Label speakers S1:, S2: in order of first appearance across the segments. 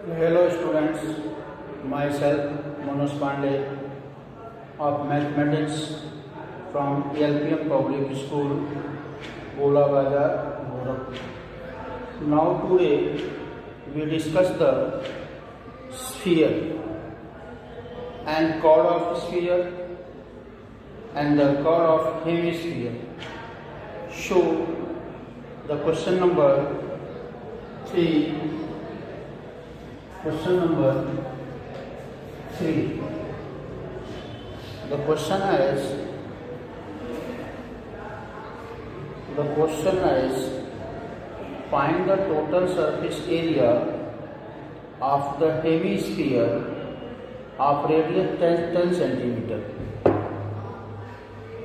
S1: Hello students, myself Manoj Pandey of Mathematics from LPM Public School, Gola Bazar, Gorakhpur. Now today we discuss the sphere and chord of sphere and the chord of hemisphere. Show the question number 3. Question number 3. The question is find the total surface area of the hemisphere of radius 10 centimeter.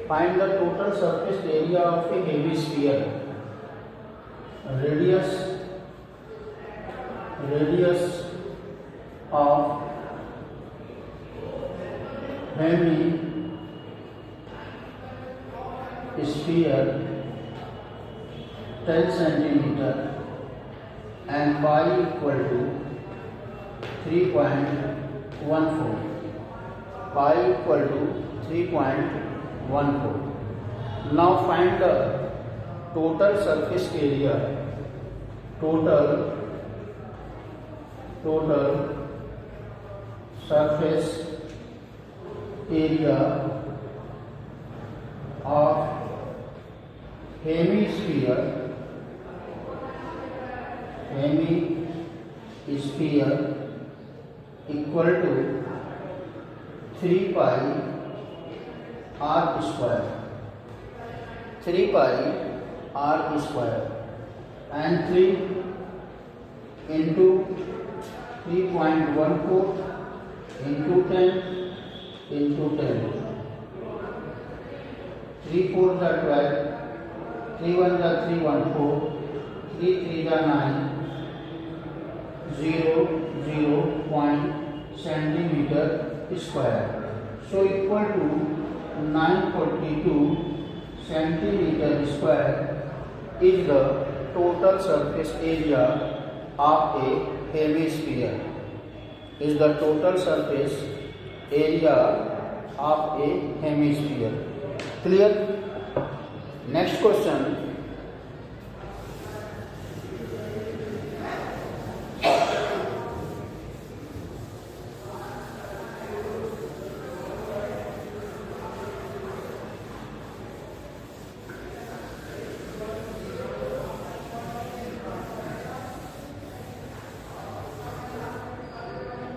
S1: Find the total surface area of a hemisphere. Radius of hemisphere 10 centimeter and pi equal to 3.14. Pi equal to 3.14. Now find the total surface area. Total surface area of hemisphere equal to 3 pi r square. 3 pi r square and 3 into 3.14 into 10 into 10. 3 4s are 12, 3 1s are 3 1 4, 3 3s are 9, 0 centimeter square. So equal to 942 centimeter square is the total surface area of a hemisphere. Is the total surface area of a hemisphere. Clear? Next question.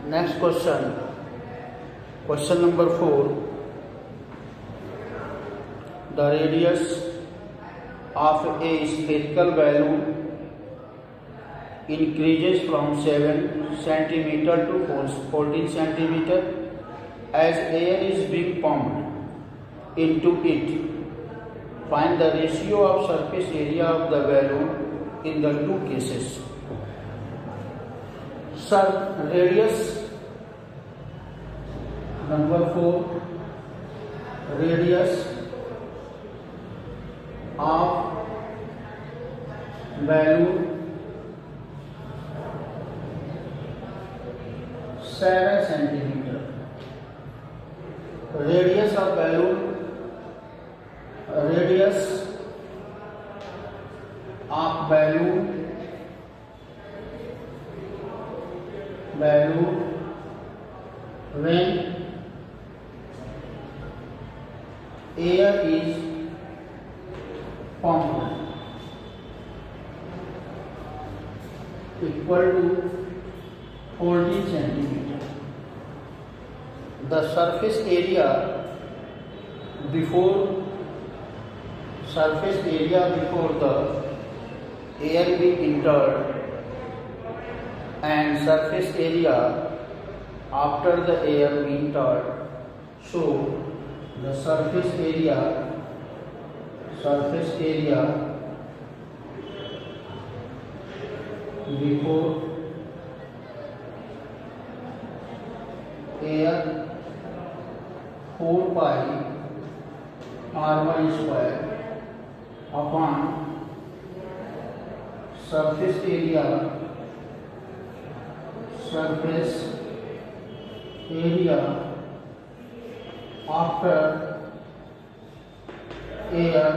S1: Next question number 4. The radius of a spherical balloon increases from 7 cm to 14 cm as air is being pumped into it. Find the ratio of surface area of the balloon in the two cases. Sir, radius number 4, radius of balloon 7 centimeter. Radius of balloon when air is pumped equal to 14 centimeter. The surface area before the air being entered and surface area after the air being entered. So the surface area before air 4 pi r1 square upon surface area surface area after air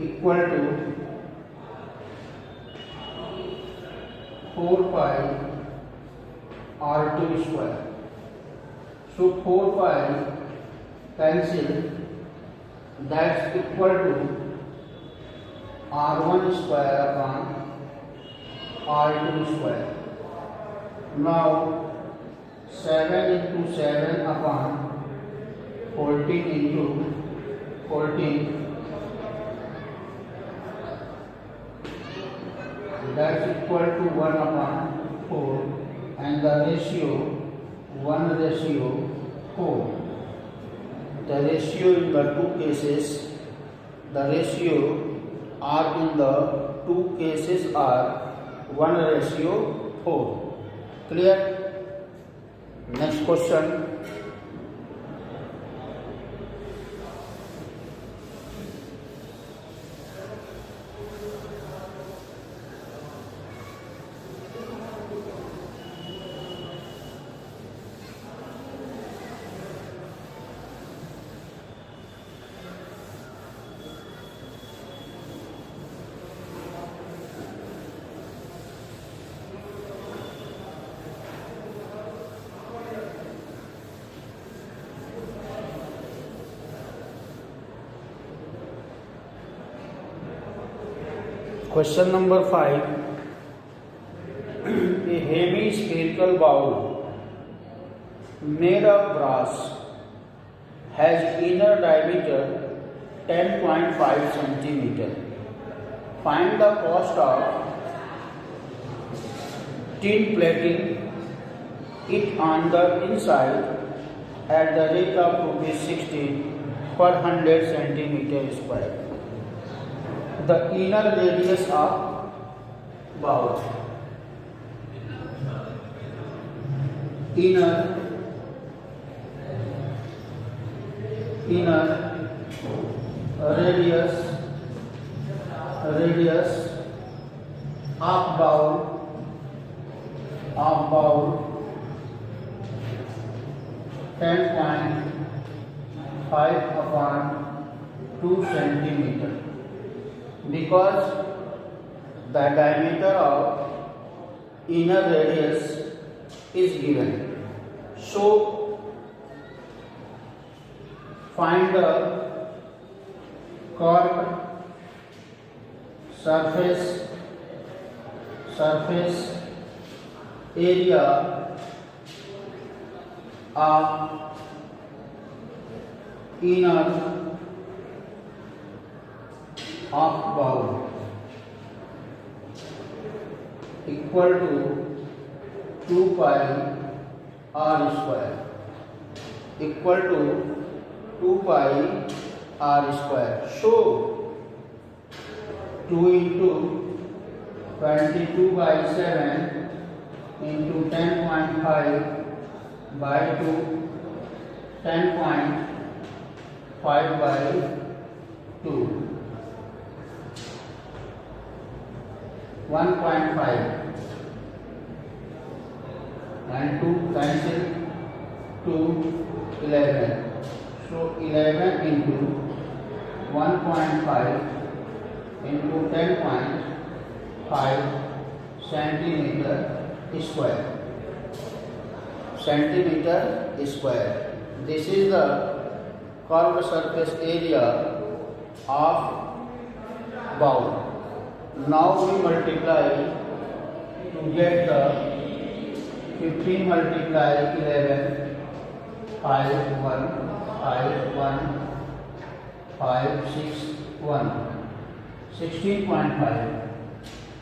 S1: equal to 4 pi r2 square. So 4 pi cancel, that's equal to r1 square upon r2 square. Now 7 into 7 upon 14 into 14, that's equal to 1 upon 4, and the ratio 1:4. The ratio in the two cases, the ratio are in the two cases are 1:4. Clear? Next question. Question number 5. A hemispherical bowl made of brass has inner diameter 10.5 centimeter. Find the cost of tin plating it on the inside at the rate of ₹16 per 100 centimeter square. The inner radius of bowl. Inner radius of bowl 10.5 upon 2 centimeter. Because the diameter of inner radius is given, so find the curved surface area of inner of bowl equal to 2 pi r square equal to 2 pi r square. So 2 into 22/7 into 10.5 by 2, 10.5 by 2, 1.5 and 2 cancel, 2, 11. So 11 into 1.5 into 10.5 centimeter square. This is the curved surface area of bowl. Now we multiply to get the 15 multiply 11, 5, 1, 5, 1, 5, 6, 1, 16.5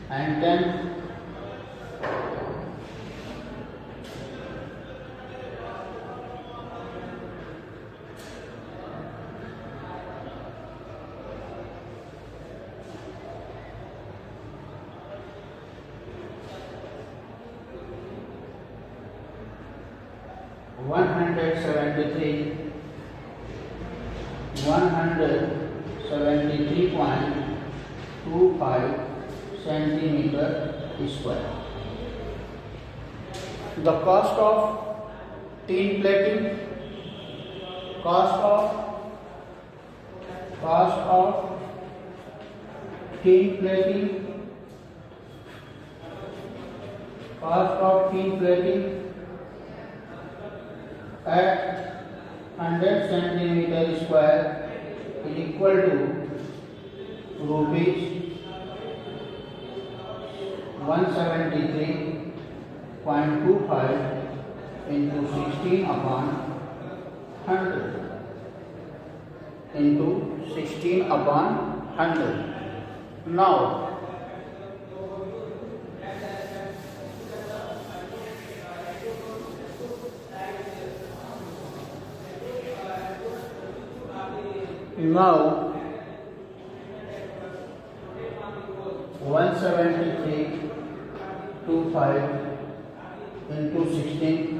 S1: and 10. 173.25 centimeter square. The cost of tin plating, cost of tin plating, cost of tin plating at 100 centimeter square is equal to rupees 173.25 into 16 upon 100 into 16 upon 100. Now Now 173.25 into 16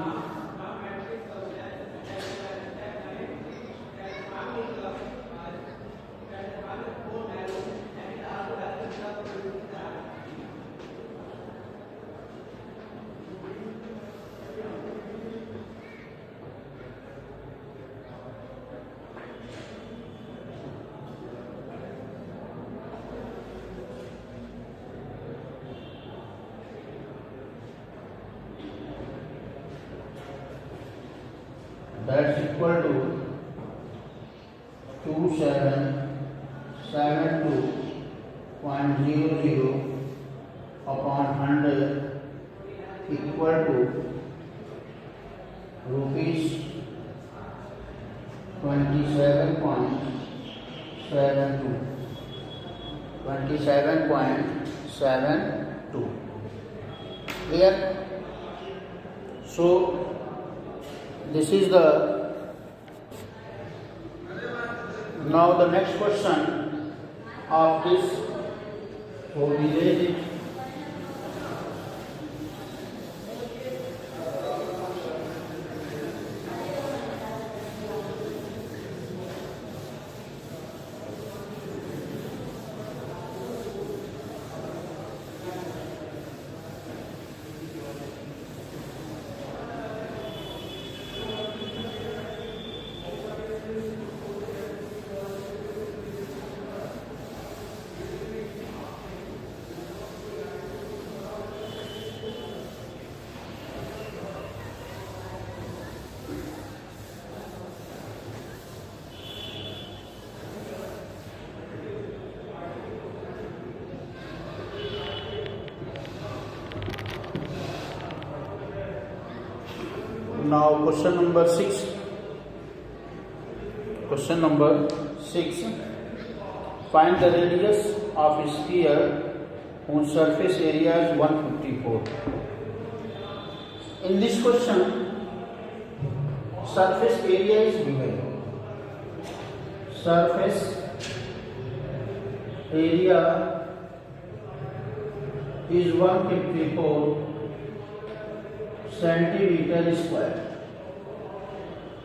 S1: that's equal to 2772.00 upon 100 equal to rupees 27.72. Clear? So this is now the next question of this. So we raise it. Now question number 6. Question number 6. Find the radius of a sphere whose surface area is 154. In this question, surface area is given. Surface area is 154 centimeter square.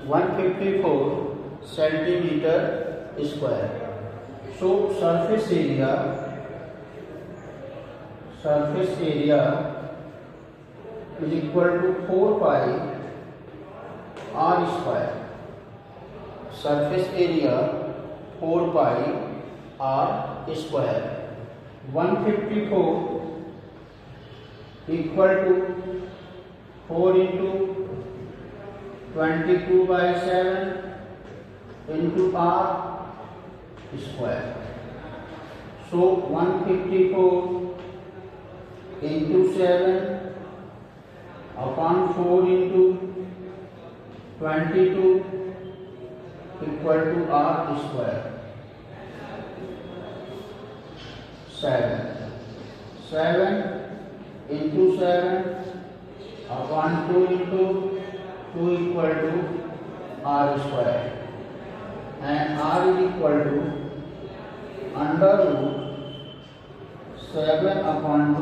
S1: 154 centimeter square. So surface area is equal to 4 pi r square. Surface area 4 pi r square. 154 equal to 4 into 22 by 7 into r square. So 154 into 7 upon 4 into 22 equal to r square. 7 into 7 upon 2 into 2 equal to r square, and r is equal to under root 7 upon 2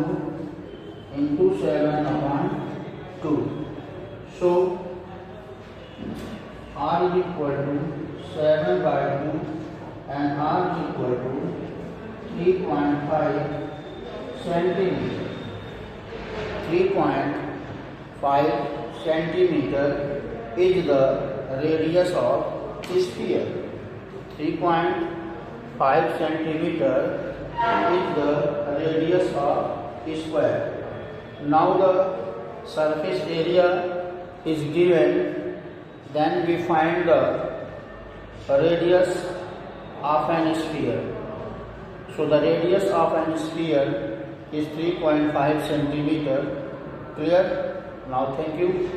S1: into 7 upon 2. So r is equal to 7 by 2 and r is equal to 3.5 centimeter. 3.5 5 centimeter is the radius of sphere. 3.5 centimeter is the radius of square. Now the surface area is given, then we find the radius of an sphere. So the radius of an sphere is 3.5 centimeter. Clear? Now thank you.